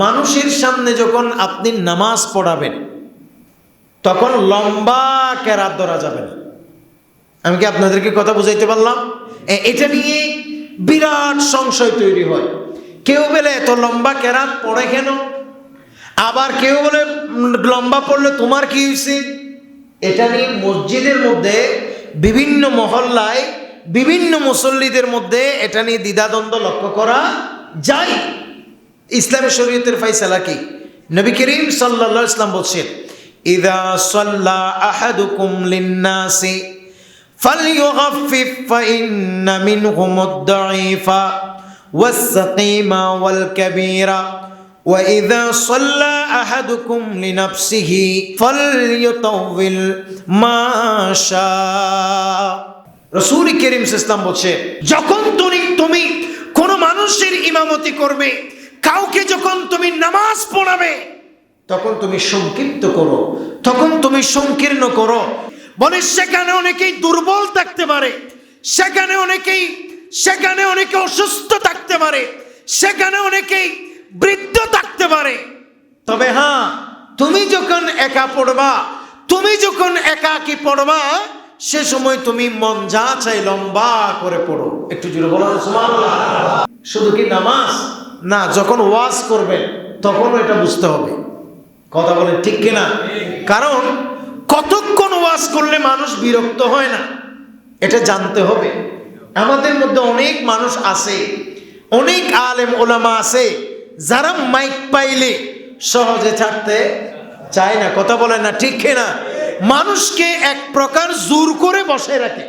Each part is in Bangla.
মানুষের সামনে যখন আপনি নামাজ পড়াবেন তখন লম্বা কেরাত ধরা যাবে না। আমি কি আপনাদেরকে কথা বুঝাইতে পারলাম? এটা নিয়ে বিরাট সংশয় তৈরি হয়। কেউ বলে এত লম্বা কেরাত পড়ে কেন, আবার কেউ বলে লম্বা পড়লে তোমার কি হয়েছে। এটা নিয়ে মসজিদের মধ্যে বিভিন্ন মহল্লায় বিভিন্ন মুসল্লিদের মধ্যে এটা নিয়ে দ্বিধাদ্বন্দ্ব লক্ষ্য করা যায়। ইসলামী শরীয়তের ফায়সালা কি? নবী করিম সাল্লাল্লাহু আলাইহি ওয়াসাল্লাম বলছেন, ইযা সাল্লা আহাদুকুম লিন-নাসি ফালইউখাফফিফ ফাইন্না মিনহুমুদ দাঈফা ওয়াস-সাকীমা ওয়াল-কাবীরা ওয়া ইযা সাল্লা আহাদুকুম লিনাফসিহি ফালইউতাওবিল মা শাআ। রাসূল করিম সাল্লাল্লাহু আলাইহি ওয়াসাল্লাম বলছেন, যখন তুমি কোনো মানুষের ইমামতি করবে, কাউকে যখন তুমি নামাজ পড়াবে, তখন তুমি সংক্ষিপ্ত করো, তখন তুমি সংকীর্ণ করো। বলে সেখানে অনেকেই দুর্বল থাকতে পারে, সেখানে অনেকে অসুস্থ থাকতে পারে, সেখানে অনেকেই বৃদ্ধ থাকতে পারে। তবে হ্যাঁ, তুমি যখন একা পড়বা, তুমি যখন একাকী পড়বা, সে সময় তুমি মন যা চাই লম্বা করে পড়ো। একটু জোরে বলো সুবহানাল্লাহ। শুধু কি নামাজ না, যখন ওয়াজ করবেন তখন এটা বুঝতে হবে। কথা বলেন ঠিক কিনা? কারণ কতক্ষণ ওয়াজ করলে মানুষ বিরক্ত হয় না, এটা জানতে হবে। আমাদের মধ্যে অনেক মানুষ আছে, অনেক আলেম ওলামা আছে, যারা মাইক পাইলে সহজে ছাড়তে চায় না। কথা বলেন না ঠিক কিনা? মানুষকে এক প্রকার জোর করে বসে রাখে।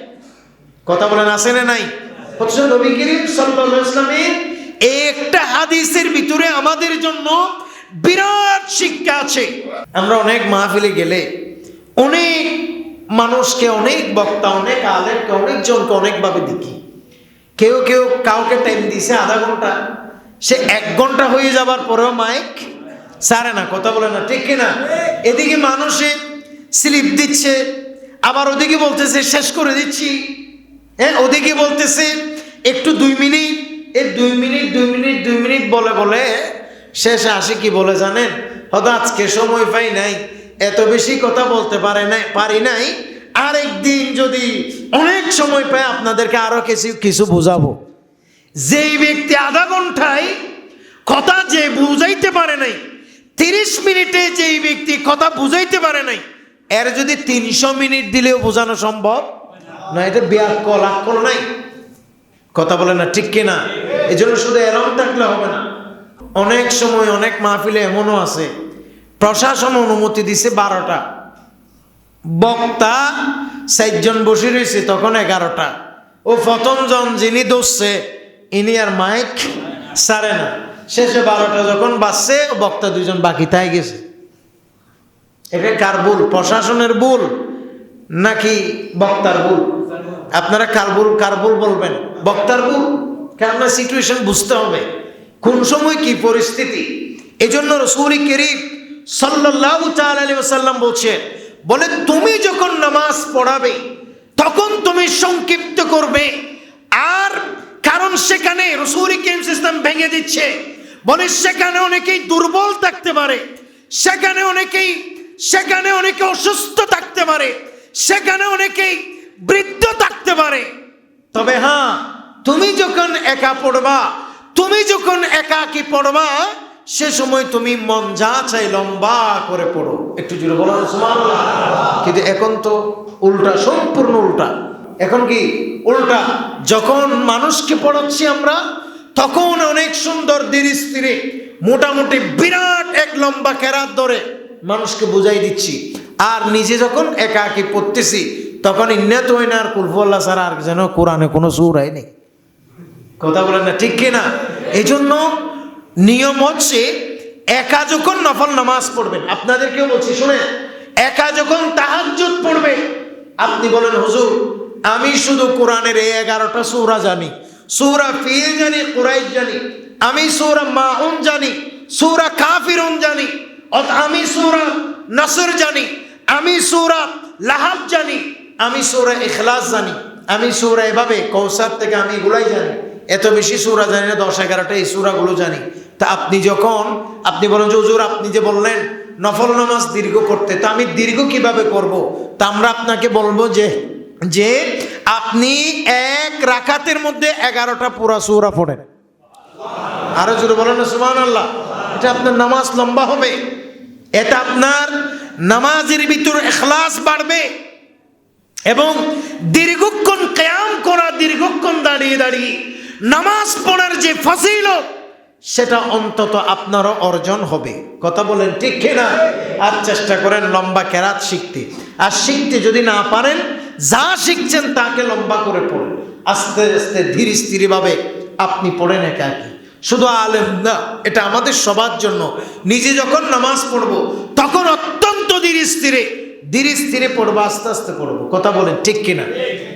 কথা বলেন আছে না নাই? অথচ নবী করিম সাল্লাল্লাহু আলাইহি ওয়াসাল্লামের একটা হাদিসের ভিতরে আমাদের জন্য বিরাট শিক্ষা আছে। আমরা অনেক মাহফিলে গেলে অনেক মানুষকে, অনেক বক্তা, অনেক আলেমকে, অনেকজনকে অনেকভাবে দেখি। কেউ কাউকে টাইম দিছে আধা ঘন্টা, সে 1 ঘন্টা হয়ে যাবার পরেও মাইক ছাড়ে না। কথা বলে না ঠিক কিনা? এদিকে মানুষে স্লিপ দিচ্ছে, আবার ওদিকে বলতেছে শেষ করে দিচ্ছি, ওদিকে বলতেছে একটু 2 মিনিট, এই 2 মিনিট বলে শেষে আসে কি বলে জানেন? হয়তো আজকে সময় পাই নাই, এত বেশি কথা বলতে পারি নাই, আরেকদিন যদি অনেক সময় পাই আপনাদেরকে আরো কিছু বোঝাবো। যেই ব্যক্তি আধা ঘন্টায় কথা যে বুঝাইতে পারে নাই, 30 মিনিটে যেই ব্যক্তি কথা বুঝাইতে পারে নাই, এর যদি 300 মিনিট দিলেও বোঝানো সম্ভব না। এটা আক্কল নাই। কথা বলে না ঠিক কিনা? এই জন্য শুধু এরম থাকলে হবে না। অনেক সময় অনেক মাহফিলে এমনও আছে, প্রশাসন অনুমতি দিছে 12টা, বক্তা 4 জন বসে রয়েছে, তখন 11টা। ও প্রথম জন যিনি দোষছে ইনি আর মাইক ছাড়ে না। শেষে 12টা যখন বাজছে, বক্তা 2 জন বাকি তাই গেছে। এটা কার ভুল? প্রশাসনের ভুল নাকি বক্তার ভুল? আপনারা কার ভুল বলবেন? বক্তার ভুল। কারণ সিচুয়েশন বুঝতে হবে, কোন সময় কি পরিস্থিতি। এজন্য রাসূল করিম সাল্লাল্লাহু তাআলা আলাইহি ওয়াসাল্লাম বলে তুমি যখন নামাজ পড়াবে তখন তুমি সংক্ষিপ্ত করবে। আর কারণ সেখানে রাসূল করিম সাল্লাল্লাহু আলাইহি ওয়াসাল্লাম ভেঙে দিচ্ছে, বলে সেখানে অনেকেই দুর্বল থাকতে পারে, সেখানে অনেকে অসুস্থ থাকতে পারে, সেখানে অনেকেই বৃদ্ধ থাকতে পারে। তবে হ্যাঁ, তুমি যখন একা পড়বা, তুমি যখন একাকী পড়বা, সে সময় তুমি মন যা চাই লম্বা করে পড়ো। একটু জোরে বলো সুবহানাল্লাহ। কিন্তু এখন তো উল্টা, সম্পূর্ণ উল্টা। এখন কি উল্টা? যখন মানুষকে পড়াচ্ছি আমরা, তখন অনেক সুন্দর ধীরে স্থিরে মোটামুটি বিরাট এক লম্বা কেরাত ধরে মানুষকে বুঝাই দিচ্ছি। আর নিজে যখন একাকী পড়তেছি, তখন ইন্নাত ওয়াইনা আর কুলহুয়াল্লাহ ছাড়া আর যেন কোরআনে কোনো সূরাই নেই। কথা বলেন না ঠিক কিনা? এই জন্য নিয়ম হচ্ছে, একা যখন নফল নামাজ পড়বেন, আপনাদেরকেও বলছি শুনে, একা যখন তাহাজ্জুদ পড়বে, আপনি বলেন হুজুর আমি শুধু কোরআনের এই 11টা সূরা জানি, সূরা ফিল জানি, কুরাইশ জানি, আমি সূরা মাউন জানি, সূরা কাফিরুন জানি, আমি সূরা নসর জানি, আমি সূরা লাহাব জানি, আমি সূরা ইখলাস জানি, আমি সূরা এভাবে কৌসার থেকে আমি এগুলাই জানি। এত বেশি সূরা জানি না, 10-11টা এই সূরাগুলো জানি। তা আপনি বলেন যে হুজুর আপনি যে বললেন নফল নামাজ দীর্ঘ করতে, তো আমি দীর্ঘ কিভাবে করব? তা আমরা আপনাকে বলবো যে আপনি এক রাকাতের মধ্যে 11টা পুরা সূরা পড়েন। আরো জোরে বলেন না সুবহানাল্লাহ। এটা আপনার নামাজ লম্বা হবে, এটা আপনার নামাজের ভিতর ইখলাস বাড়বে, এবং দীর্ঘক্ষণ কিয়াম করা, দীর্ঘক্ষণ দাঁড়িয়ে দাঁড়িয়ে নামাজ পড়ার যে ফজিলত, সেটা অন্তত আপনারও অর্জন হবে। কথা বলেন ঠিক কিনা? আর চেষ্টা করেন লম্বা কেরাত শিখতে, আর শিখতে যদি না পারেন, যা শিখছেন তাকে লম্বা করে পড়েন, আস্তে আস্তে ধীর স্থিরভাবে আপনি পড়েন একাকি। শুধু আলেম না, এটা আমাদের সবার জন্য। নিজে যখন নামাজ পড়বো তখন অত্যন্ত ধীর স্থিরে পড়বো, আস্তে আস্তে পড়বো। কথা বলেন ঠিক কিনা?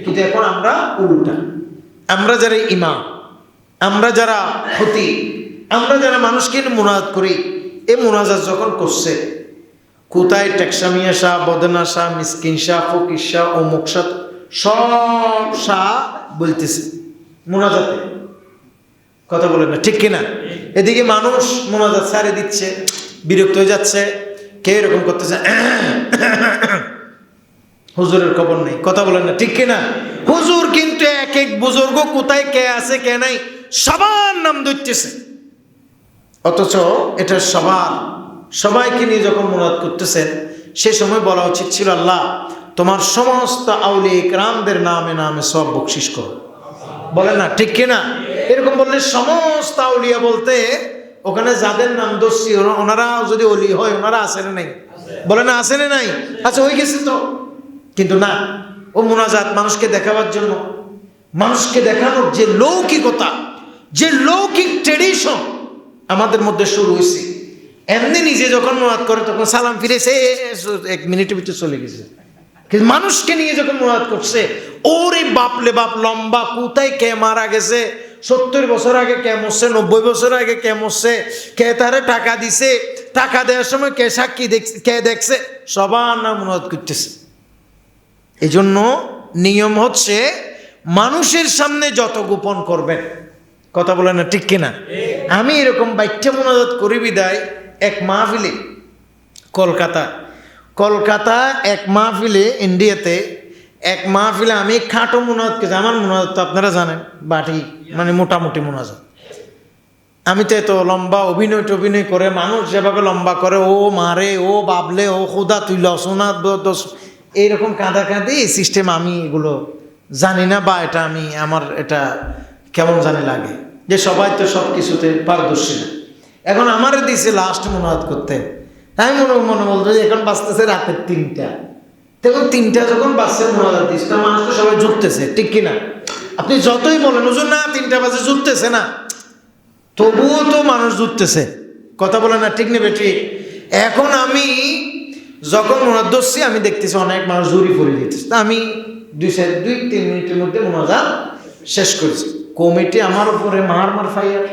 কিন্তু এখন আমরা উল্টা, আমরা যারা ইমাম, আমরা যারা খতিব, আমরা যারা মানুষকে মুনাজাত করি, এই মুনাজাত যখন করছে, কোথায় টেকসামিয়া শাহ, বদনা শাহ, মিসকিন শাহ, ফকির শাহ, অমুক শাহ, সব শাহ বলতেছে মুনাজাতে। কথা বলেন না ঠিক কিনা? এদিকে মানুষ মুনাজাত ছাড়ে দিচ্ছে, বিরক্ত হয়ে যাচ্ছে, কেউ এরকম করতেছে, হুজুরের খবর নেই। কথা বলেন না ঠিক কিনা? হুজুর কিন্তু এক এক বুজুর্গ কোথায় কে আছে কে নাই সবার নাম ধরতেছে, অথচ এটা সবাইকে নিয়ে যখন মুনাজাত করতেছেন, সে সময় বলা উচিত ছিল আল্লাহ তোমার সমস্ত আউলিয়া ইকরামদের নামে নামে সব বকশিশ করো। বলেন না ঠিক কিনা? এরকম বললে সমস্ত আউলিয়া বলতে ওখানে যাদের নাম দোষী ওনারা যদি অলি হয়, ওনারা আসেন নাই? বলে না আসেন নাই? আচ্ছা হয়ে গেছে তো। কিন্তু না, ও মুনাজাত মানুষকে দেখাবার জন্য, মানুষকে দেখানোর যে লৌকিকতা, যে লৌকিক ট্রেডিশন আমাদের মধ্যে শুরু হয়েছে, এমনি নিজে যখন মুনাজাত করে তখন সালাম ফিরেছে, 1 মিনিটের ভিতরে চলে গেছে। কিন্তু মানুষকে নিয়ে যখন মুনাজাত করছে, ওরে বাপলে বাপ, লম্বা, কোথায় কে মারা গেছে, 70 বছর আগে কে মরছে, 90 বছর আগে কে মরছে, কে তারে টাকা দিছে, টাকা দেওয়ার সময় কে সাক্ষী দেখছে, কে দেখছে, সবার নাম মুনাজাত করতেছে। এই জন্য নিয়ম হচ্ছে মানুষের সামনে যত গোপন করবেন। কথা বলে না ঠিক কিনা? আমি এরকম বাইঠা মুনাজাত করি বিদায় এক মাহফিলে, কলকাতা এক মাহফিলে, ইন্ডিয়াতে এক মাহফিলে আমি খাটো মুনাজাত করেছি। আমার মুনাজাত তো আপনারা জানেন, বাটি মানে মোটামুটি মুনাজাত। আমি তো এত লম্বা অভিনয় করে মানুষ যেভাবে লম্বা করে, ও মারে, ও বাবলে, ও খুদা তুই লসনা দোষ, এইরকম কাঁদাকাঁদি এই সিস্টেম আমি এগুলো জানি না, বা এটা আমার এটা কেমন জানি লাগে যে সবাই তো সব কিছুতে পারদর্শী না। এখন আমারে দিয়েছে লাস্ট মুনাজাত করতে, আমি মনে বলতো যে এখন বাঁচতেছে রাতের 3টা, তখন 3টা যখন বাচ্চা মুনাজাত দিচ্ছে, মানুষ তো সবাই জুটতেছে ঠিক কিনা? আপনি যতই বলেন হুজুর না 3টা বাজে জুটতেছে না, তবুও তো মানুষ জুটতেছে। কথা বলে না ঠিক নেবে ঠিক? এখন আমি যখন মুনাজাত দিচ্ছি, আমি দেখতেছি অনেক মানুষ জুড়ি পড়ে দিতেছে, তা আমি 2-3 মিনিটের মধ্যে মুনাজাত শেষ করেছি। কমিটি আমার উপরে মার ফাইয়ার,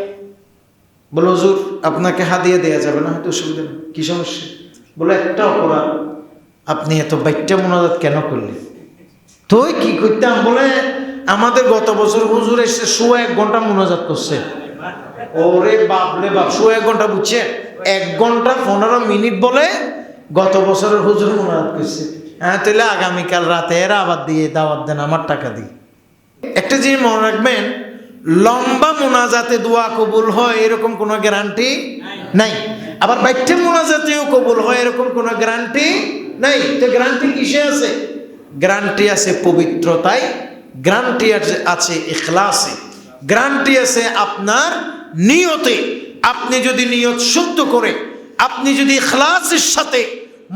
বলে হুজুর আপনাকে হাদিয়া দেওয়া যাবে না, হয়তো অসুবিধা নেই। কি সমস্যা? বলে একটা অপরাধ, আপনি এত বাইটটা মুনাজাত কেন করলেন? তুই কি করতাম? বলে আমাদের গত বছর হুজুর এসে 1 ঘন্টা মুনাজাত করছে। ওরে বাপরে বাপ, 1 ঘন্টা, বুঝছে? 1 ঘন্টা 15 মিনিট বলে গত বছরের হুজুর মুনাজাত করছে। হ্যাঁ, তাহলে আগামীকাল রাতে এরা আবার দিয়ে দাওয়াত দেন, আমার টাকা দিয়ে। একটা জিনিস মনে রাখবেন, লম্বা মুনাজাতে দোয়া কবুল হয় এরকম কোনো গ্যারান্টি নাই, আবার বাইঠে মুনাজাতেও কবুল হয় এরকম কোনো গ্যারান্টি নাই। তো গ্যারান্টি কিসে আছে? গ্যারান্টি আছে পবিত্রতায়, গ্যারান্টি আছে ইখলাসে, গ্যারান্টি আছে আপনার নিয়তে। আপনি যদি নিয়ত শুদ্ধ করে, আপনি যদি ইখলাসের সাথে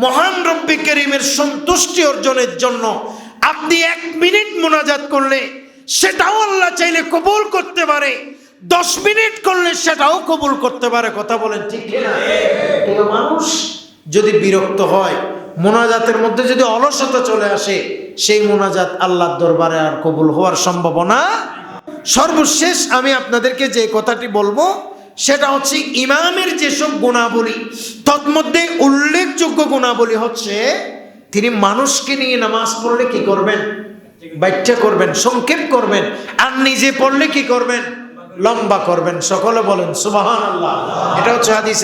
মহান রব্বে কারীমের সন্তুষ্টি অর্জনের জন্য আপনি 1 মিনিট মুনাজাত করলে সেটাও আল্লাহ চাইলে কবুল করতে পারে, 10 মিনিট করলে সেটাও কবুল করতে পারে। কথা বলেন ঠিক কিনা? কিন্তু মানুষ যদি বিরক্ত হয়, মুনাজাতের মধ্যে যদি অলসতা চলে আসে, সেই মুনাজাত আল্লাহর দরবারে আর কবুল হওয়ার সম্ভাবনা। সর্বশেষ আমি আপনাদেরকে যে কথাটি বলবো সেটা হচ্ছে ইমামের যেসব গুণাবলী, তন্মধ্যে উল্লেখযোগ্য গুণাবলী হচ্ছে তিনি মানুষকে নিয়ে নামাজ পড়লে কি করবেন? ব্যাখ্যা করবেন, সংক্ষেপ করবেন, আর নিজে পড়লে কি করবেন? লম্বা করবেন। সকলে বলেন সুবহানাল্লাহ। এটা হচ্ছে হাদিস।